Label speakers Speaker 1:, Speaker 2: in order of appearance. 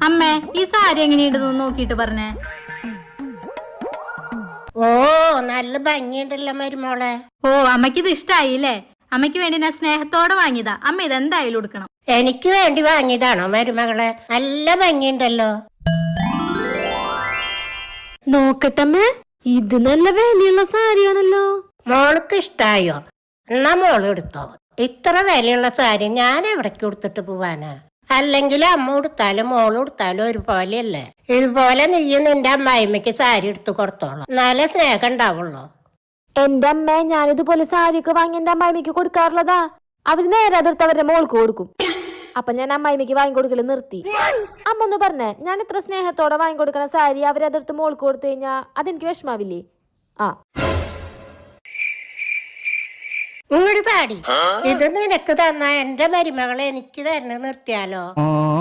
Speaker 1: അമ്മേ, ഈ സാരി എങ്ങനെയുണ്ടെന്ന് നോക്കിട്ട് പറഞ്ഞേ.
Speaker 2: ഓ, നല്ല ഭംഗിയുണ്ടല്ലോ മരുമോളെ.
Speaker 1: ഓ, അമ്മയ്ക്ക് ഇത് ഇഷ്ടായില്ലേ? അമ്മയ്ക്ക് വേണ്ടി ഞാൻ സ്നേഹത്തോടെ വാങ്ങിയതാ. അമ്മ ഇത് എന്തായാലും എടുക്കണം.
Speaker 2: എനിക്ക് വേണ്ടി വാങ്ങിയതാണോ മരുമകളെ? നല്ല ഭംഗിയുണ്ടല്ലോ.
Speaker 3: നോക്കട്ടമ്മേ, ഇത് നല്ല വിലയുള്ള സാരിയാണല്ലോ.
Speaker 2: മോൾക്ക് ഇഷ്ടായോ? എന്നാ മോള് എടുത്തോ. ഇത്ര വിലയുള്ള സാരി ഞാൻ എവിടേക്ക് കൊടുത്തിട്ട് പോവാനാ? അല്ലെങ്കിൽ അമ്മ കൊടുത്താലും മോള് കൊടുത്താലും ഒരുപോലെയല്ലേ? ഇതുപോലെ നീയും നിന്റെ അമ്മായിമ്മയ്ക്ക് സാരി എടുത്തു കൊടുത്തോളാം. നല്ല സ്നേഹം ഉണ്ടാവുള്ളൂ.
Speaker 3: എന്റെ അമ്മ, ഞാനിതുപോലെ സാരിയൊക്കെ വാങ്ങി എന്റെ അമ്മായിമ്മയ്ക്ക് കൊടുക്കാറുള്ളതാ. അവര് നേരെ അതിർത്ത് അവരുടെ മോൾക്ക് കൊടുക്കും. അപ്പൊ ഞാൻ അമ്മായിമ്മയ്ക്ക് വാങ്ങിക്കൊടുക്കല് നിർത്തി. അമ്മ ഒന്ന് പറഞ്ഞേ, ഞാൻ ഇത്ര സ്നേഹത്തോടെ വാങ്ങിക്കൊടുക്കണ സാരി അവരതിർത്ത് മോൾക്ക് കൊടുത്തു കഴിഞ്ഞാ അതെനിക്ക് വിഷമാവില്ലേ? ആ,
Speaker 2: ഇങ്ങോട്ട് താടി. ഇത് നിനക്ക് തന്ന എന്റെ മരുമകളെ എനിക്ക് തരണ നിർത്തിയാലോ?